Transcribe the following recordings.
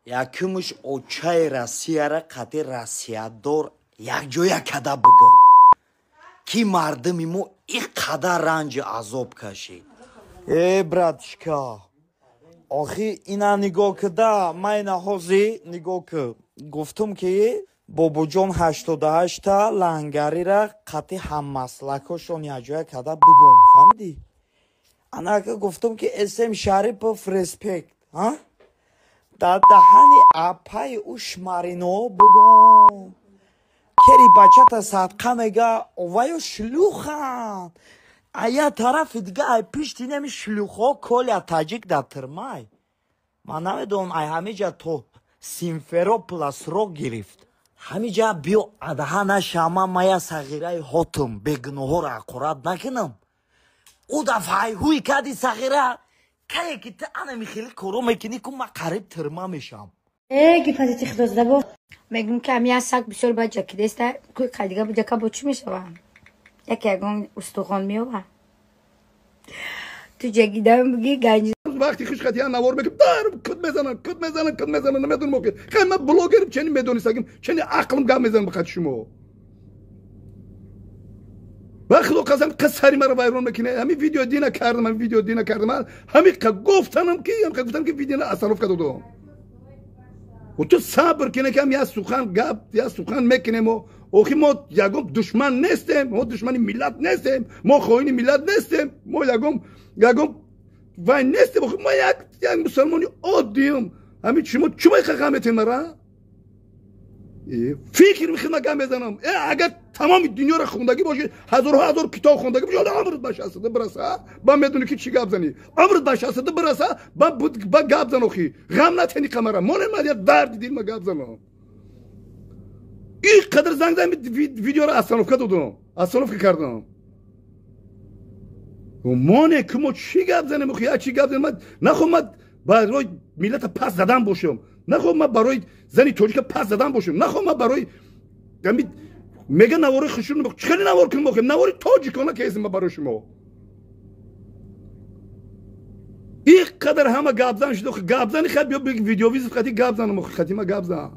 якумуш очаи Россияра қати Россиядор якҷоя када бугон ки мардуми мо ин қадар ранҷи азоб кашид. Братишка, охи ина нигоҳ када майна ҳози нигоҳ ки гуфтум ки бобоҷон 88та лангарира қати ҳаммаслакошон якҷоя када бугон фаҳмидӣ? Анака гуфтум ки SM Шарипов респект дар даҳани апаи ушмарино бугон кери бачата садқа мега оваю шлюхан ая тарафи дига ай пишти неми шлюхо коля таҷик дар тирмай ман намедонам ай ҳамиҷа то Симферопола срок гирифт ҳамиҷа биё адаҳана шама мая сағираи ҳотум бегуноҳоро ақорат накунам у дафъаи ҳуи кади сағира кае ки ты анами хеле коро мекунӣ ку ман қариб тирма мешам гипотети худоздаво мегум ки ҳами сак бисёр ба ҷакидеста кӯи қадига ҷака бо чӣ мешава яке ягон устухон меёва ту ҷагидан биги ганҷи вақти хушхатия навор мекунам дар куд мезанам намедонам ки хай ман блогерам чени медонистагим чени ақлим гап мезанам ба хати шумо ва худо қасам қасари маро вайрон мекунед ҳами видео дина кардам ҳами гуфтанам ки видео остановка додам و تو صبر کنه که هم یه سخن گپ یه سخن میکنیم و اوخی ما یگم دشمن نیستیم ما دشمن ملت نیستیم ما خائن ملت نیستیم ما یگم وای نیستیم ما یک مسلمانی عادیم همین شما چی میخواهید مرا فکر میخوام گم بزنم اگر تمام دنیا رو خوندگی باشه هزار کتاب خوندگی باشه عمرت باشه اساس برسه با میدونی که چی گپ زنی عمرت باشه اساس برسه با گپ زن اخی غم نتنی کمرم من مالیات درد دل ما گپ زنم این قدر زنگ زدم ویدیو رو استانوفکا دادم استانوفکا کردم و مانه که ما چی گپ زنیم اخی چی گپ زنیم نخوام برای ملت پس زدن باشم نخوام من برای زنی توجیک پس زدن باشم نخوام من برای میگه نواری خشون خیلی نوار کنم بخیم نواری تاجیکانه که اسم برای شما این قدر همه گپ زن شده گپ زنی خیلی بیا بگی ویدیو ویز خیلی گپ زنم خیلی ما گپ زن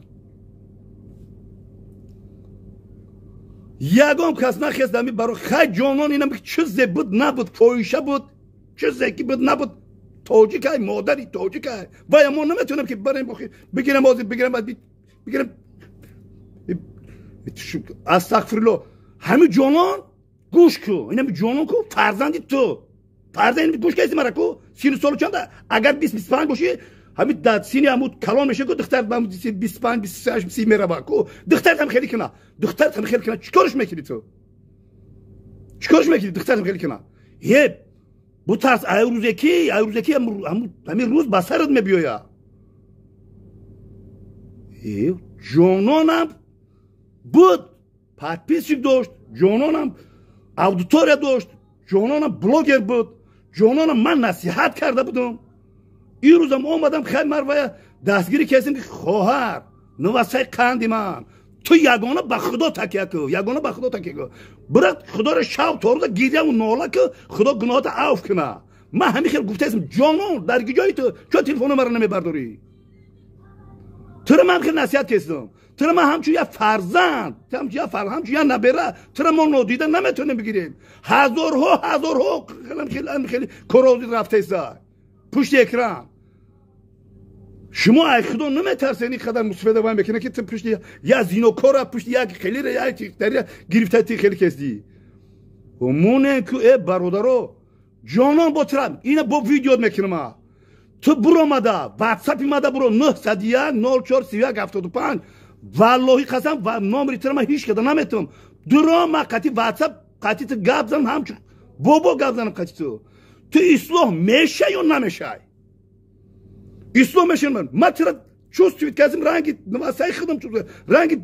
یگام کس نخواستم برای خیلی جانان اینم چه زبود نبود فویشه بود چه زکی بود نبود تاجیک های مادری تاجیک های وای ما نمیتونم که بریم بگیرم بازی بگیرم استغفرالله همه جانان گوش کو اینم جانان کو فرزندی تو فرزندی گوش کسی مرا کو سین سال چنده اگر 20-25 باشی همین داد سینی عمود کلام میشه کو دختر با 25-26 میره با کو دختر هم خیلی کنه چیکارش میکنی تو دختر خیلی کنه یه bu tarz ayruzdaki همین روز بسرت میبیاید جانانم بود подписчик داشت جانانم аудитория داشت جانانم بلاگر بود جانانم من نصیحت کرده بودم این روزم اومدم خیلی مروه دستگیری کردیم که خواهر نواسای قندی من تو یگانه به خدا تکیه کن برای خدا رو شب تارده گیریم و ناله که خدا گناهات عفو کنه من همین خیلی گفته اسم جانان درگی جای تو چرا تلفون مرا نمیبرداری تو من خیلی نصیحت کردم تو من همچون یه فرزند همچون یه نبره تو ما نادیده نمیتونیم بگیریم هزارها خیلی کروزی رفته ایسا پشت اکران شما ای خدا نمیترسین این قدر مصیبت وای میکنه که تو پشت یا زینوکار پشت یک خیلی یا تیختری گرفته تی خیلی کسی و مونه که ای برادرو جانان با ترم اینا با ویدیو میکنم تو برو مده واتساپی مده برو 901-04-31-75 والله قسم و نامری ترم هیچ کده نمیتونم درام قطعی واتساپ قطعی تو گپ زنم همچون بابا گپ زنم قطعی تو اصلاح میشه یا نمیشه İslam meşin ben çöz kazım rengi navasay xıdım rengi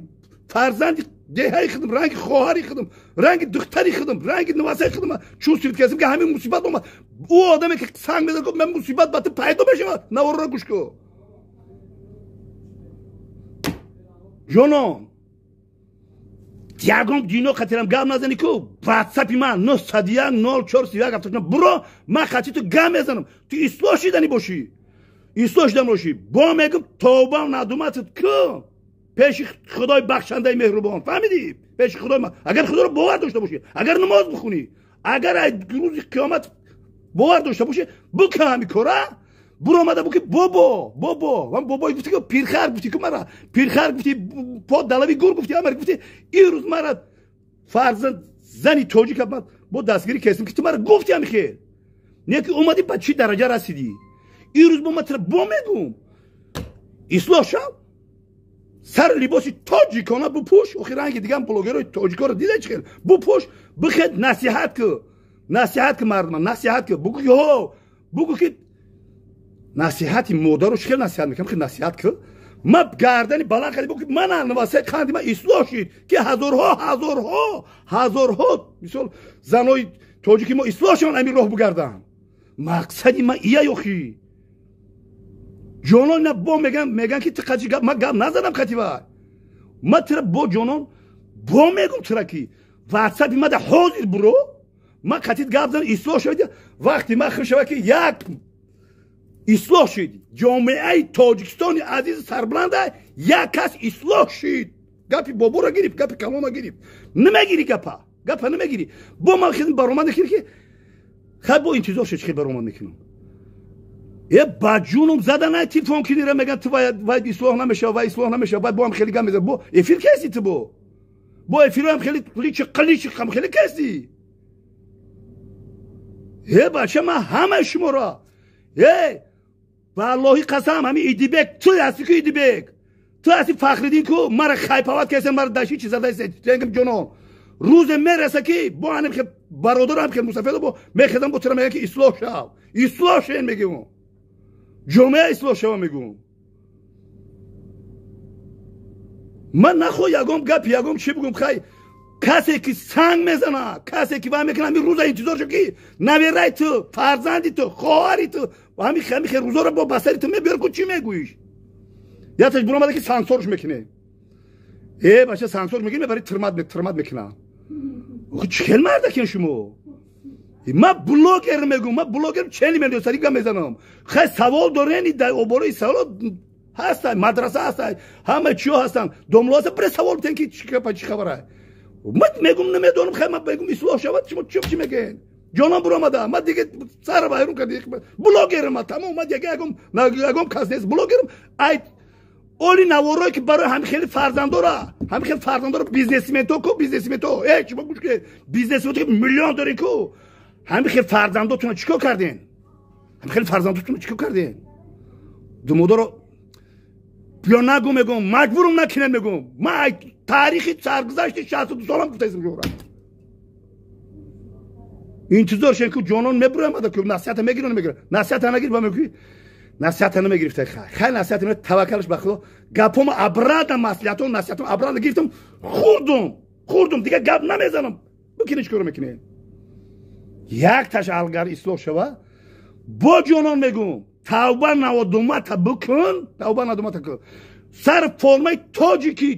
farzandi dehay xıdım rengi xohari xıdım rengi doktori xıdım rengi navasay xıdım çöz kazım ki hamin musibet olma o adamı ki sang mezar ko ben musibet batı paydo beşim navorra guşko jonon یگام دینو خاطرم گام نزنی کو واتساپی من 901-04-31 بro من خاطی تو گام بزنم تو اصلاح شدنی باشی اصلاح دم باشی با میگم توبه و ندامتت کن پیش خدای بخشنده مهربان فهمیدی پیش خدای اگر خدا رو باور داشته باشی اگر نماز بخونی اگر روز قیامت باور داشته باشی بکن همین کارا برو آمده بگی بابا من بابایی گفتی که پیرخر گفتی که مرا پیرخر گفتی پا دلوی گور گفتی امر گفتی این روز مرا فرزند زنی توجی که با دستگیری کسیم که تو مرا گفتی همین خیر نه که اومدی به چی درجه رسیدی این روز با من تر با میگم اصلاح شو سر لباسی تاجیکانه بپوش و رنگ دیگه هم بلوگرای تاجیکا رو دیده چه بپوش بخید نصیحت که مردم نصیحت که بگو که نصیحتی مادر رو چه نصیحت میکنم خیلی نصیحت که ما گردنی بالا کردی بگو که من نواسه خاندی من اصلاح شید که هزارها مثال زنای تاجیکی ما اصلاح شون امیر راه بگردم مقصدی من ایه یخی جانان نه با میگن که تقدی ما گم نزدم خطیبه ما تر با جانان با میگم تر کی واتساپ ما ده حاضر برو ما خطیت گپ زدم اصلاح شد وقتی ما آخر شوه که یک اصلاح شد جامعه تاجیکستان عزیز سربلند یک کس اصلاح شد گپی بابو را گرفت گپی کلام را گرفت نمیگیری گپا نمیگیری با ما خیلی برآمد نکنی که خیلی با انتظار شد خیلی برآمد میکنم یه بجونم زدن ای تلفن کنی را میگن تو باید اصلاح نمیشه باید با هم خیلی گم میزن با افیر کسی تو با افیر هم خیلی قلیچ خیلی کسی یه بچه من همه شما را یه والله قسم همین ایدیبک تو هستی که ایدیبک تو هستی فخردین که مرا خیپاوت کسی مرا داشتی چیز داشتی جنگم جنون روز میرسه که با هم که برادرم که مسافر با میخدم با ترا میگه که اصلاح شو میگم جمعه اصلاح شو میگم من نخو یگم چی بگم خی کسی که سنگ میزنه کسی که با میکنه همین روزا انتظار شو که نویرای تو فرزندی تو خواهری تو و همین روزا رو با بسری تو میبیر که چی میگویش یا تاش برو که سانسورش میکنه باشه سانسور میگیره برای ترماد میکنه چهل مرده کن شما ما بلوگر چلی میلیون سری گم میزنم خیلی سوال دارین در اوباره سوال هستن مدرسه هستن همه چیو هستن دوملو هستن برای سوال بتن که چی خبره من میگم نمیدونم خیلی من بگم اصلاح شود شما چی میگن جانم برو آمده من دیگه سر بایرون کردی بلوگرم من تمام من دیگه اگم کس نیست بلوگرم اولی نوارایی که برای هم خیلی فرزندارا بیزنسمن تو شما گوش که بیزنسمن تو میلیون داری کو هم خیلی فرزنداتون چیکار کردین دو مدارو بیا نگو میگم مجبورم نکنم میگم من تاریخی سرگذشت 62 سالم گفته اسم جورا انتظار شن که جانان میبرم ادا که نصیحت میگیرن نصیحت نگیر با میگی نصیحت نمیگرفت خیلی نصیحت من توکلش به خدا گپم ابرادم مصلحتم نصیحتم ابراد گرفتم خوردم دیگه گپ نمیزنم بکنیش کارو میکنه یک تاش الگر اصلاح شوه با جانان میگم توبه ندامت بکن سر فرمای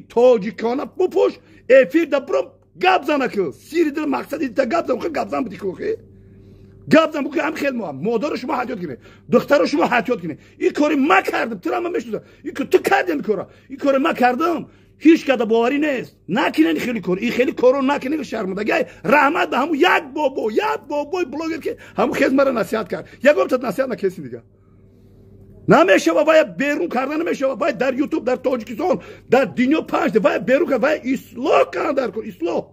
تاجیکانه بپوش افیر دبرم گپ زنه که سیری دل مقصدی تا گپ زن بودی که گپ زن بکنه هم خیلی مادر شما حیات کنه دختر شما حیات کنه این کاری ما کردم ترا من میشناسم این که تو کردی این کار ما کردم هیچ کده باوری نیست نکنین خیلی کارو نکنین که شرمندگی رحمت به همون یک بابای بلوگر که همون خیلی مرا نصیحت کرد یکم تا نصیحت نکسی دیگه نمیشه و باید بیرون کردن نمیشه و باید در یوتیوب در تاجیکستان در دنیا پخش باید بیرون کردن باید اصلاح کردن اصلاح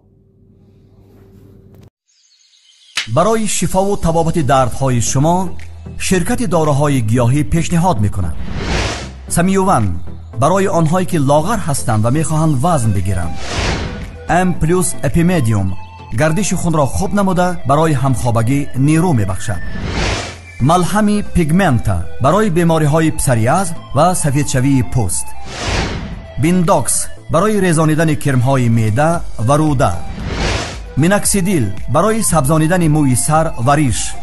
برای شفا و تبابت دردهای شما شرکت داروهای گیاهی پیشنهاد میکنند سمیوون برای آنهایی که لاغر هستند و میخواهند وزن بگیرند ام پلوس اپیمدیوم گردش خون را خوب نموده برای همخوابگی نیرو میبخشد ملحمی پیگمنتا برای بیماری های پسریاز و سفیدشوی پوست بیندوکس برای ریزانیدن کرم های معده و روده میناکسیدیل برای سبزانیدن موی سر و ریش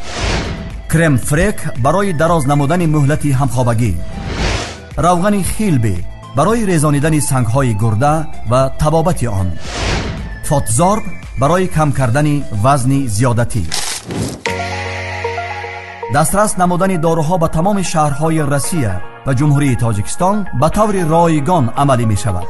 کرم فریک برای دراز نمودن مهلت همخوابگی روغن خیلبی برای ریزانیدن سنگ های گرده و تبابت آن فاتزارب برای کم کردن وزن زیادتی دسترس نمودن داروها به تمام شهرهای روسیه و جمهوری تاجیکستان به طور رایگان عملی می شود.